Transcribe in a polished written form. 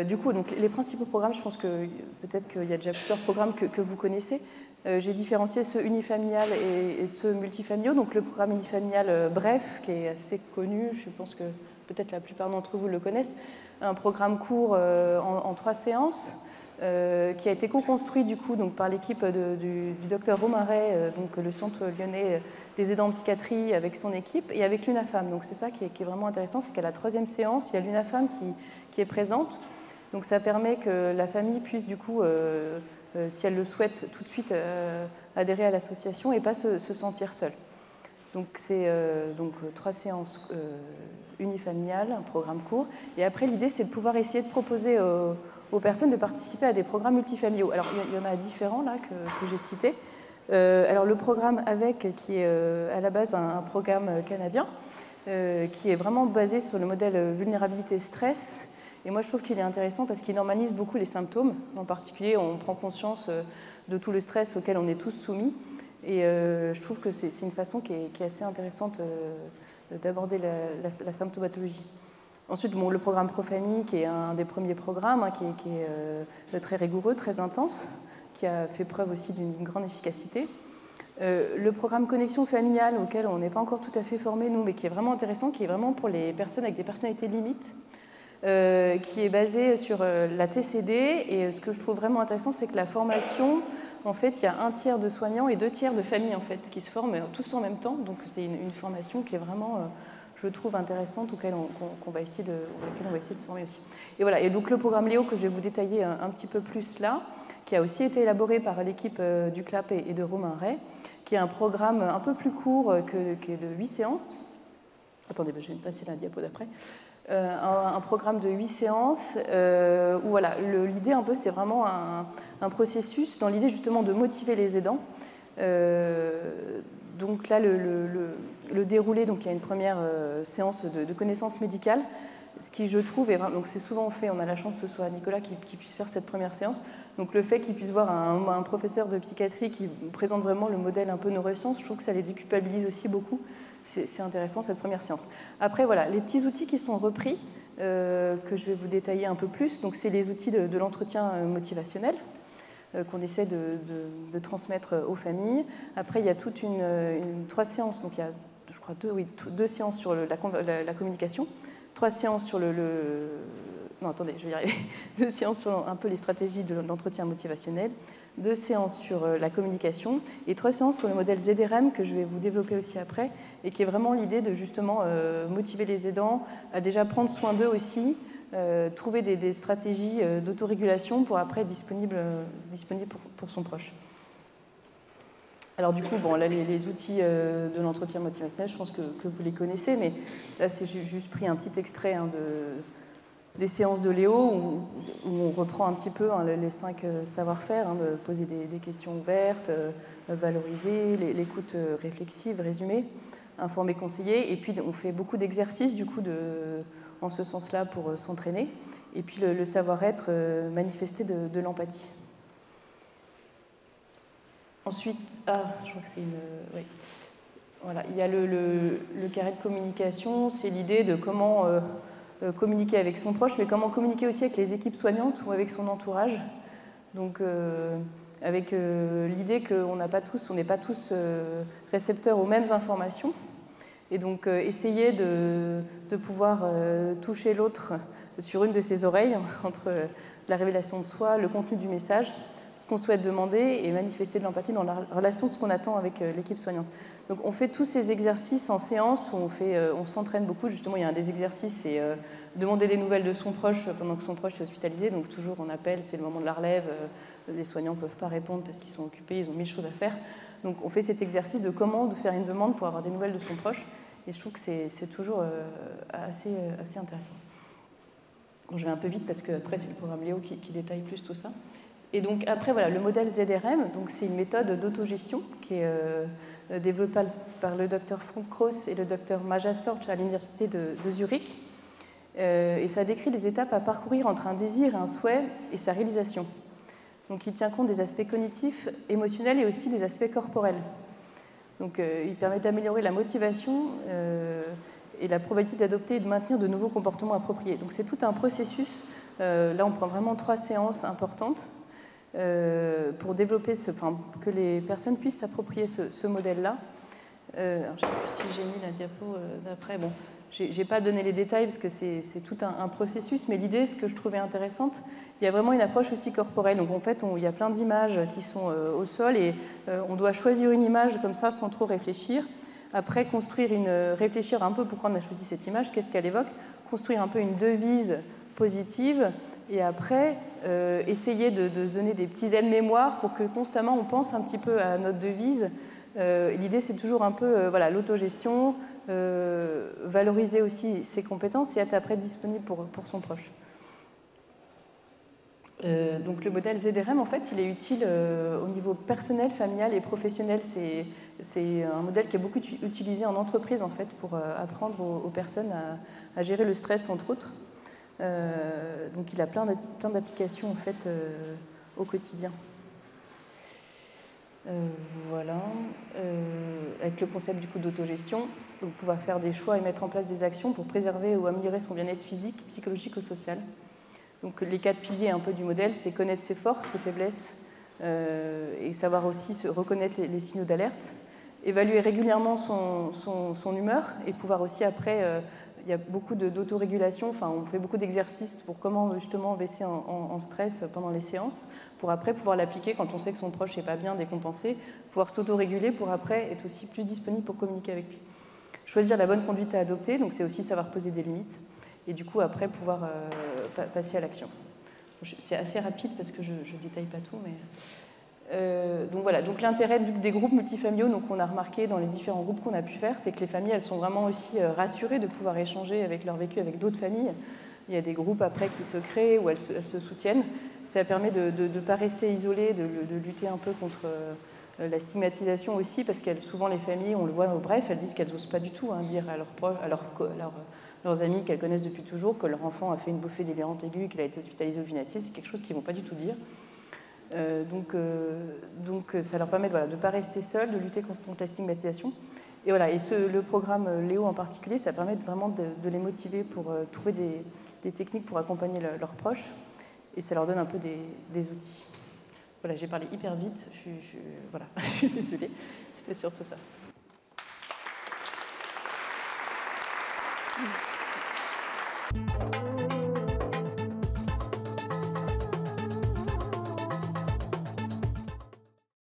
Du coup, donc, les principaux programmes, je pense que peut-être qu'il y a déjà plusieurs programmes que vous connaissez. J'ai différencié ceux unifamiliales et ceux multifamiliaux. Donc le programme unifamilial bref, qui est assez connu, je pense que peut-être la plupart d'entre vous le connaissent, un programme court en 3 séances, qui a été co-construit du coup donc, par l'équipe du docteur Romain Ray, donc le centre lyonnais des aidants en psychiatrie avec son équipe, et avec l'UNAFAM. Donc c'est ça qui est vraiment intéressant, c'est qu'à la 3e séance, il y a l'UNAFAM qui est présente. Donc ça permet que la famille puisse du coup, si elle le souhaite, tout de suite adhérer à l'association et pas se sentir seule. Donc c'est 3 séances unifamiliales, un programme court. Et après, l'idée, c'est de pouvoir essayer de proposer aux personnes de participer à des programmes multifamiliaux. Alors, il y en a différents là que j'ai cités. Alors, le programme AVEC, qui est à la base un programme canadien, qui est vraiment basé sur le modèle vulnérabilité-stress. Et moi, je trouve qu'il est intéressant parce qu'il normalise beaucoup les symptômes. En particulier, on prend conscience de tout le stress auquel on est tous soumis. Et je trouve que c'est une façon qui est assez intéressante d'aborder la symptomatologie. Ensuite, bon, le programme Profamille, qui est un des premiers programmes, hein, qui est très rigoureux, très intense, qui a fait preuve aussi d'une grande efficacité. Le programme Connexion familiale, auquel on n'est pas encore tout à fait formé, nous, mais qui est vraiment intéressant, qui est vraiment pour les personnes avec des personnalités limites, qui est basé sur la TCD. Et ce que je trouve vraiment intéressant, c'est que la formation, en fait, il y a 1 tiers de soignants et 2 tiers de familles en fait, qui se forment tous en même temps. Donc c'est une formation qui est vraiment, je trouve, intéressante, auquel on va essayer de se former aussi. Et voilà. Et donc le programme Léo, que je vais vous détailler un petit peu plus là, qui a aussi été élaboré par l'équipe du CLAP et de Romain Ray, qui est un programme un peu plus court, qui est de 8 séances. Attendez, je vais me passer la diapo d'après. Un programme de 8 séances où voilà, l'idée un peu c'est vraiment un processus dans l'idée justement de motiver les aidants. Donc là le déroulé, donc il y a une première séance de connaissances médicales, ce qui je trouve est, donc c'est souvent fait, on a la chance que ce soit Nicolas qui puisse faire cette première séance, donc le fait qu'il puisse voir un professeur de psychiatrie qui présente vraiment le modèle un peu neurosciences, je trouve que ça les déculpabilise aussi beaucoup. C'est intéressant cette première séance. Après, voilà, les petits outils qui sont repris, que je vais vous détailler un peu plus, donc c'est les outils de l'entretien motivationnel qu'on essaie de transmettre aux familles. Après, il y a toute 3 séances, donc il y a, je crois, 2 séances sur la communication, 3 séances sur non, attendez, je vais y arriver. 2 séances sur un peu les stratégies de l'entretien motivationnel, 2 séances sur la communication et 3 séances sur le modèle ZRM que je vais vous développer aussi après et qui est vraiment l'idée de justement motiver les aidants à déjà prendre soin d'eux aussi, trouver des stratégies d'autorégulation pour après être disponible pour son proche. Alors du coup, bon, là, les outils de l'entretien motivationnel, je pense que vous les connaissez, mais là, c'est juste pris un petit extrait hein, des séances de Léo où on reprend un petit peu hein, les 5 savoir-faire, hein, de poser des questions ouvertes, valoriser, l'écoute réflexive, résumée, informer, conseiller, et puis on fait beaucoup d'exercices du coup en ce sens-là pour s'entraîner, et puis le savoir-être manifester de l'empathie. Ensuite, je crois que c'est oui. Voilà, il y a le carré de communication, c'est l'idée de comment communiquer avec son proche, mais comment communiquer aussi avec les équipes soignantes ou avec son entourage. Donc, avec l'idée qu'on n'est pas tous récepteurs aux mêmes informations. Et donc, essayer de pouvoir toucher l'autre sur une de ses oreilles, entre la révélation de soi, le contenu du message, ce qu'on souhaite demander et manifester de l'empathie dans la relation, ce qu'on attend avec l'équipe soignante. Donc on fait tous ces exercices en séance où on s'entraîne beaucoup. Justement, il y a un des exercices, c'est demander des nouvelles de son proche pendant que son proche est hospitalisé. Donc toujours on appelle, c'est le moment de la relève, les soignants ne peuvent pas répondre parce qu'ils sont occupés, ils ont 1000 choses à faire. Donc on fait cet exercice de comment faire une demande pour avoir des nouvelles de son proche. Et je trouve que c'est toujours assez intéressant. Bon, je vais un peu vite parce qu'après c'est le programme Léo qui détaille plus tout ça. Et donc après, voilà, le modèle ZRM, c'est une méthode d'autogestion qui est développée par le docteur Frank Krauss et le docteur Maja Sorge à l'université de Zurich. Et ça décrit les étapes à parcourir entre un désir, un souhait et sa réalisation. Donc il tient compte des aspects cognitifs, émotionnels et aussi des aspects corporels. Donc il permet d'améliorer la motivation et la probabilité d'adopter et de maintenir de nouveaux comportements appropriés. Donc c'est tout un processus Là, on prend vraiment 3 séances importantes pour développer, que les personnes puissent s'approprier ce modèle-là. Je ne sais plus si j'ai mis la diapo d'après. Bon, je n'ai pas donné les détails parce que c'est tout un processus, mais l'idée, ce que je trouvais intéressante, il y a vraiment une approche aussi corporelle. Donc en fait, il y a plein d'images qui sont au sol et on doit choisir une image comme ça sans trop réfléchir. Après, réfléchir un peu pourquoi on a choisi cette image, qu'est-ce qu'elle évoque, construire un peu une devise positive et après essayer de se donner des petits aides-mémoires pour que constamment on pense un petit peu à notre devise. L'idée, c'est toujours un peu l'autogestion, valoriser aussi ses compétences et être après disponible pour son proche. Donc le modèle ZRM, en fait, il est utile au niveau personnel, familial et professionnel. C'est un modèle qui est beaucoup utilisé en entreprise, en fait, pour apprendre aux personnes à gérer le stress, entre autres. Donc il a plein d'applications, en fait, au quotidien. Voilà, avec le concept du coup d'autogestion, donc pouvoir faire des choix et mettre en place des actions pour préserver ou améliorer son bien-être physique, psychologique ou social. Donc les 4 piliers un peu du modèle, c'est connaître ses forces, ses faiblesses, et savoir aussi reconnaître les signaux d'alerte, évaluer régulièrement son humeur et pouvoir aussi après, il y a beaucoup d'autorégulation, on fait beaucoup d'exercices pour comment justement baisser en stress pendant les séances, pour après pouvoir l'appliquer quand on sait que son proche n'est pas bien décompensé, pouvoir s'autoréguler pour après être aussi plus disponible pour communiquer avec lui. Choisir la bonne conduite à adopter, donc c'est aussi savoir poser des limites, et du coup après pouvoir passer à l'action. C'est assez rapide parce que je ne détaille pas tout, mais... donc voilà, donc l'intérêt des groupes multifamiliaux, donc on a remarqué dans les différents groupes qu'on a pu faire, c'est que les familles, elles sont vraiment aussi rassurées de pouvoir échanger avec leur vécu avec d'autres familles. Il y a des groupes après qui se créent où elles se soutiennent. Ça permet de ne pas rester isolées, de lutter un peu contre la stigmatisation aussi, parce que souvent les familles, on le voit au bref, elles disent qu'elles n'osent pas du tout dire à leurs amis qu'elles connaissent depuis toujours que leur enfant a fait une bouffée délirante aiguë et qu'il a été hospitalisé au Vinatier. C'est quelque chose qu'ils ne vont pas du tout dire. Donc ça leur permet de ne pas rester seuls, de lutter contre la stigmatisation. Et voilà, et le programme Léo en particulier, ça permet vraiment de les motiver pour trouver des techniques pour accompagner leurs proches, et ça leur donne un peu des outils. Voilà, j'ai parlé hyper vite, voilà, je suis désolée, c'était surtout ça.